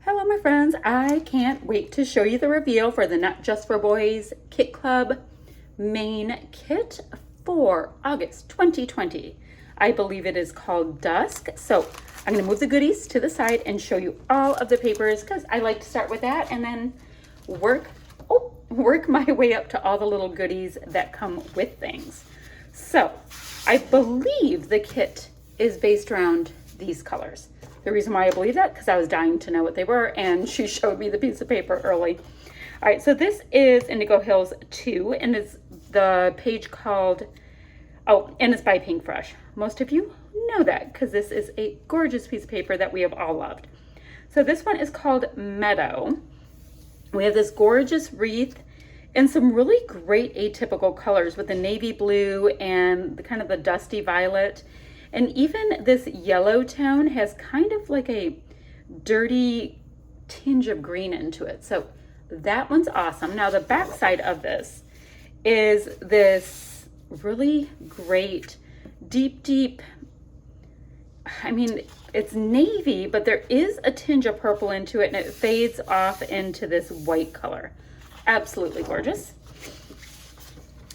Hello my friends, I can't wait to show you the reveal for the Not Just for Boys Kit Club main kit for August 2020. I believe it is called Dusk. So I'm going to move the goodies to the side and show you all of the papers because I like to start with that and then work my way up to all the little goodies that come with things. So I believe the kit is based around these colors. The reason why I believe that, because I was dying to know what they were, and she showed me the piece of paper early. All right, so this is Indigo Hills 2, and it's the page called, and it's by Pinkfresh. Most of you know that, because this is a gorgeous piece of paper that we have all loved. So this one is called Meadow. We have this gorgeous wreath and some really great atypical colors with the navy blue and the kind of the dusty violet. And even this yellow tone has kind of like a dirty tinge of green into it. So that one's awesome. Now the back side of this is this really great, deep, I mean, it's navy, but there is a tinge of purple into it and it fades off into this white color. Absolutely gorgeous.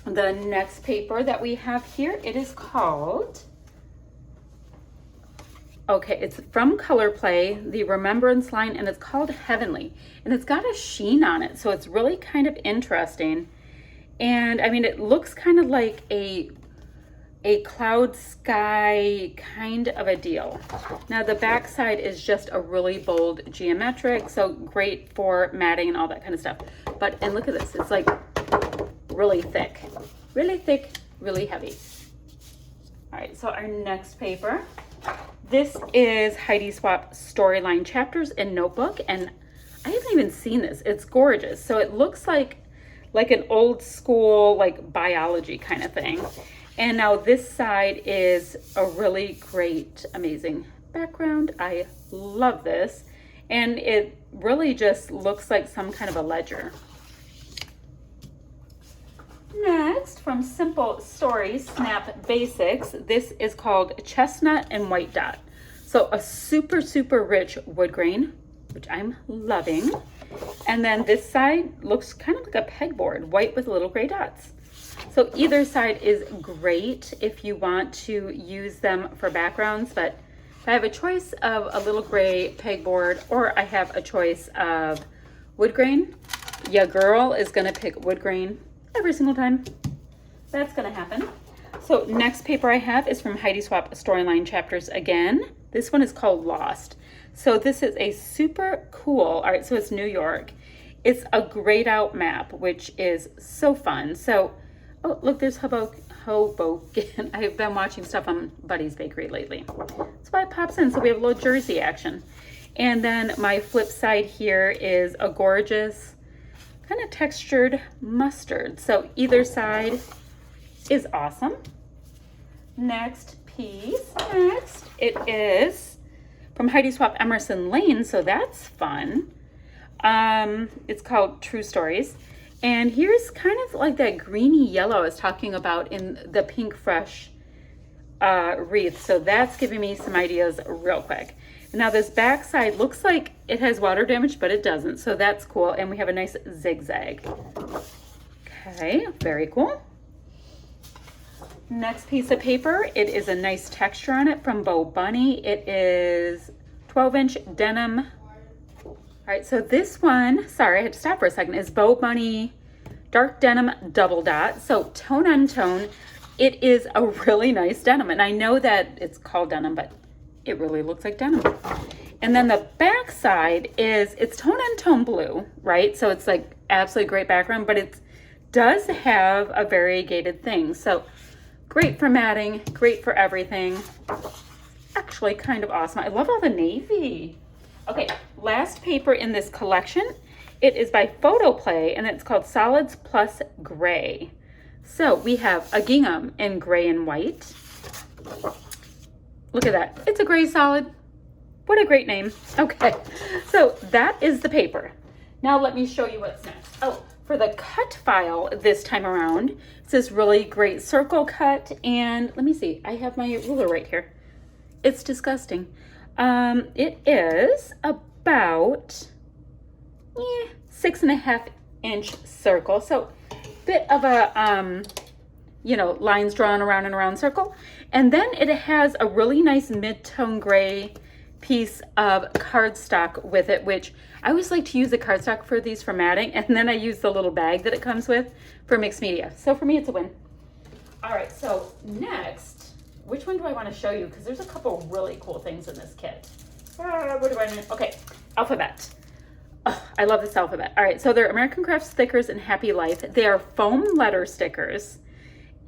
The next paper that we have here, it is called, it's from Color Play, the Remembrance line, and it's called Heavenly. And it's got a sheen on it, so it's really kind of interesting. And I mean, it looks kind of like a cloud sky kind of a deal. Now the back side is just a really bold geometric, so great for matting and all that kind of stuff. And look at this, it's like really thick, really heavy. All right, so our next paper. This is Heidi Swapp Storyline Chapters in Notebook, and I haven't even seen this. It's gorgeous. So it looks like an old school, like biology kind of thing. And now this side is a really great, amazing background. I love this. And it really just looks like some kind of a ledger. Next, from Simple Stories Snap Basics, this is called Chestnut and White Dot. So a super rich wood grain, which I'm loving. And then this side looks kind of like a pegboard, white with little gray dots. So either side is great if you want to use them for backgrounds, but if I have a choice of a little gray pegboard or I have a choice of wood grain, your girl is gonna pick wood grain every single time. That's gonna happen. So next paper I have is from Heidi Swapp Storyline Chapters again. This one is called Lost. So this is a super cool, all right, so it's New York. It's a grayed out map, which is so fun. So, oh, look, there's Hoboken. I've been watching stuff on Buddy's Bakery lately. That's why it pops in, so we have a little Jersey action. And then my flip side here is a gorgeous, kind of textured mustard. So either side is awesome. Next piece, it is from Heidi Swapp Emerson Lane, so that's fun. It's called True Stories. And here's kind of like that greeny yellow I was talking about in the Pinkfresh wreath. So that's giving me some ideas real quick. Now this back side looks like it has water damage, but it doesn't. So that's cool. And we have a nice zigzag. Okay, very cool. Next piece of paper, it is a nice texture on it from Bo Bunny. It is 12-inch denim. All right, so this one, sorry, I had to stop for a second, is Bo Bunny dark denim double dot. So tone on tone, it is a really nice denim. And I know that it's called denim, but it really looks like denim. And then the back side it's tone on tone blue, right? So it's like absolutely great background, but it does have a variegated thing. So great for matting, great for everything. Actually kind of awesome. I love all the navy. Okay, last paper in this collection. It is by Photo Play and it's called Solids Plus Gray. So we have a gingham in gray and white. Look at that. It's a gray solid. What a great name. Okay, so that is the paper. Now let me show you what's next. Oh, for the cut file this time around, it's this really great circle cut. And let me see, I have my ruler right here. It's disgusting. It is about 6.5-inch circle. So bit of a, you know, lines drawn around and around circle. And then it has a really nice mid-tone gray piece of cardstock with it, which I always like to use the cardstock for these for matting, and then I use the little bag that it comes with for mixed media. So for me, it's a win. All right, so next, which one do I want to show you? Because there's a couple really cool things in this kit. What do I need? Okay, alphabet. Oh, I love this alphabet. All right, so they're American Crafts stickers and Happy Life. They are foam letter stickers,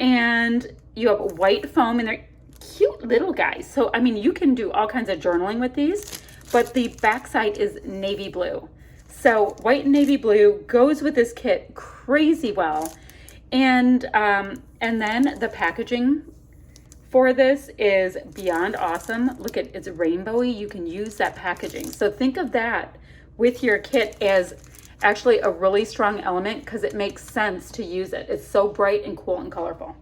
and you have white foam, and they're cute little guys. So, I mean, you can do all kinds of journaling with these, but the backside is navy blue. So white and navy blue goes with this kit crazy well. And then the packaging for this is beyond awesome. Look at, it's rainbowy. You can use that packaging. So think of that with your kit as actually a really strong element, because it makes sense to use it. It's so bright and cool and colorful. All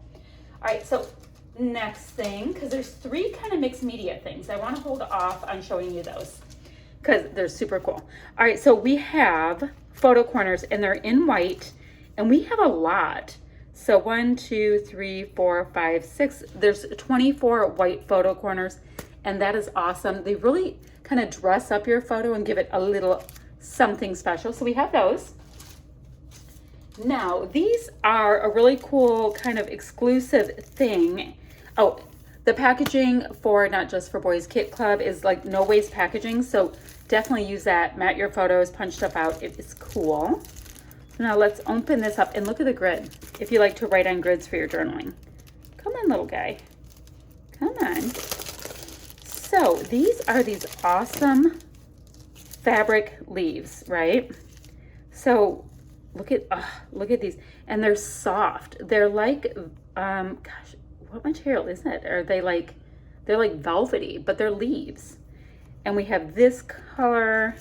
right, so next thing, because there's 3 kind of mixed media things. I want to hold off on showing you those because they're super cool. All right, so we have photo corners, and they're in white, and we have a lot. So 1, 2, 3, 4, 5, 6. There's 24 white photo corners, and that is awesome. They really kind of dress up your photo and give it a little something special. So we have those. Now, these are a really cool kind of exclusive thing. Oh, the packaging for Not Just for Boys Kit Club is like no waste packaging. So definitely use that. Mat your photos, punch stuff out. It is cool. So now let's open this up and look at the grid. If you like to write on grids for your journaling. Come on, little guy. Come on. So these are these awesome fabric leaves, right? So look at these, and they're soft. They're like, gosh, what material is it? Are they like, they're like velvety, but they're leaves. And we have this color.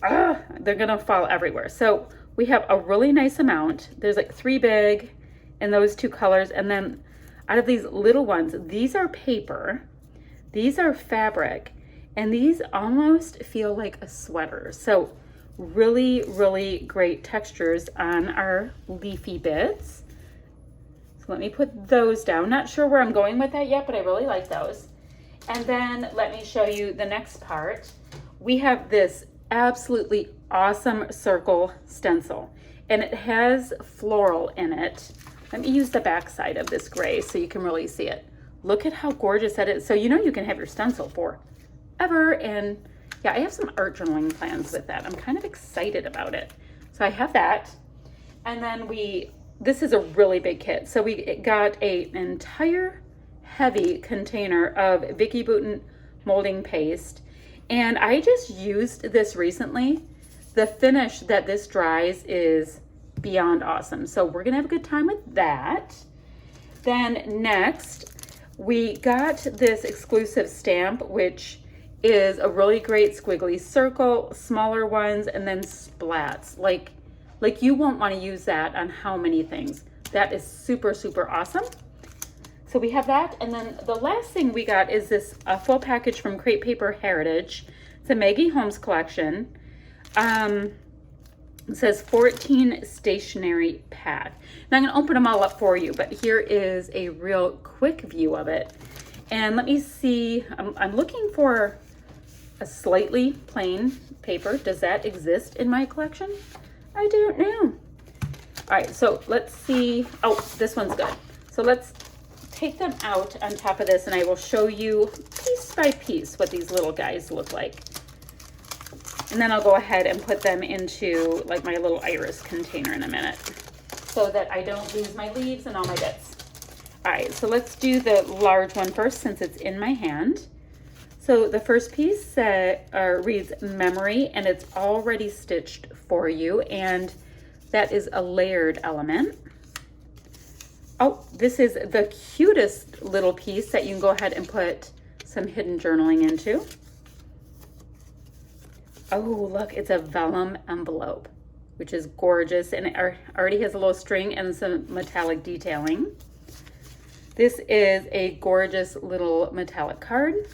They're gonna fall everywhere. So we have a really nice amount. There's like 3 big in those 2 colors. And then out of these little ones, these are paper, these are fabric, and these almost feel like a sweater. So really, really great textures on our leafy bits. So let me put those down. Not sure where I'm going with that yet, but I really like those. And then let me show you the next part. We have this absolutely awesome circle stencil, and it has floral in it. Let me use the back side of this gray so you can really see it. Look at how gorgeous that is. So you know you can have your stencil forever. And yeah, I have some art journaling plans with that. I'm kind of excited about it. So I have that. And then this is a really big kit. So we got an entire heavy container of Vicky Bouton molding paste. And I just used this recently. The finish that this dries is beyond awesome. So we're gonna have a good time with that. Then next, we got this exclusive stamp, which is a really great squiggly circle, smaller ones, and then splats. Like you won't want to use that on how many things. That is super, super awesome. So we have that. And then the last thing we got is this full package from Crate Paper Heritage. It's a Maggie Holmes collection. It says 14 stationery pad. Now I'm going to open them all up for you, but here is a real quick view of it. And let me see, I'm looking for a slightly plain paper. Does that exist in my collection? I don't know. All right, so let's see. Oh, this one's good. So let's take them out on top of this, and I will show you piece by piece what these little guys look like. And then I'll go ahead and put them into like my little iris container in a minute so that I don't lose my leaves and all my bits. All right, so let's do the large one first since it's in my hand. So the first piece reads memory, and it's already stitched for you, and that is a layered element. Oh, this is the cutest little piece that you can go ahead and put some hidden journaling into. Oh, look, it's a vellum envelope, which is gorgeous, and it already has a little string and some metallic detailing. This is a gorgeous little metallic card.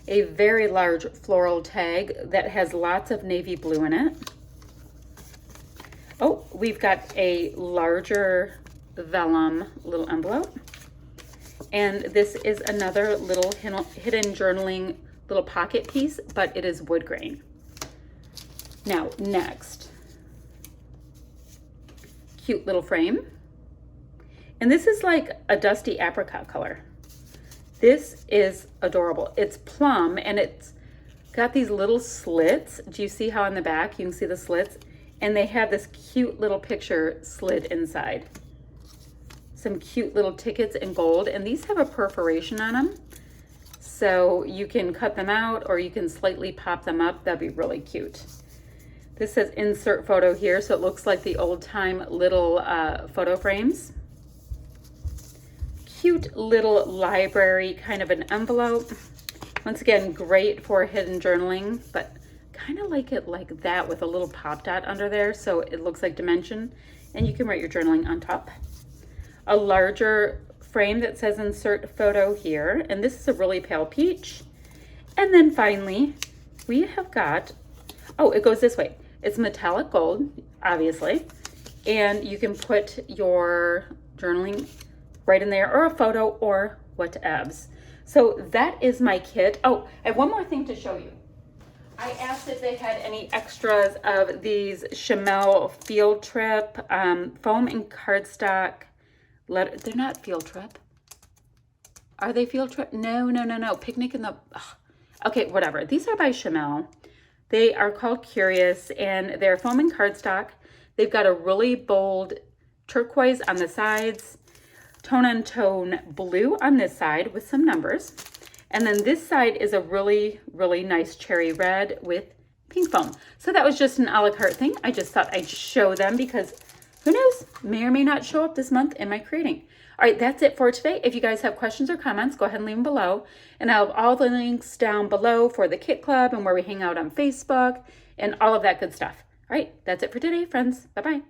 a very large floral tag that has lots of navy blue in it. Oh, we've got a larger vellum little envelope. And this is another little hidden journaling little pocket piece, but it is wood grain. Now, next, cute little frame. And this is like a dusty apricot color. This is adorable. It's plum and it's got these little slits. Do you see how on the back you can see the slits? And they have this cute little picture slid inside. Some cute little tickets in gold, and these have a perforation on them. So you can cut them out or you can slightly pop them up. That'd be really cute. This says insert photo here, so it looks like the old time little photo frames. Cute little library kind of an envelope. Once again, great for hidden journaling, but kind of like it like that with a little pop dot under there, so it looks like dimension, and you can write your journaling on top. A larger frame that says insert photo here, and this is a really pale peach. And then finally, we have got, oh, it goes this way. It's metallic gold, obviously, and you can put your journaling right in there, or a photo, or whatevs. So that is my kit. Oh, I have one more thing to show you. I asked if they had any extras of these Chamel Field Trip foam and cardstock letter. They're not Field Trip. Are they Field Trip? No. Picnic in the... Ugh. Okay, whatever. These are by Chamel. They are called Curious, and they're foam and cardstock. They've got a really bold turquoise on the sides, tone-on-tone blue on this side with some numbers. And then this side is a really, really nice cherry red with pink foam. So that was just an a la carte thing. I just thought I'd show them because who knows, may or may not show up this month in my creating. All right, that's it for today. If you guys have questions or comments, go ahead and leave them below. And I'll have all the links down below for the Kit Club and where we hang out on Facebook and all of that good stuff. All right, that's it for today, friends. Bye-bye.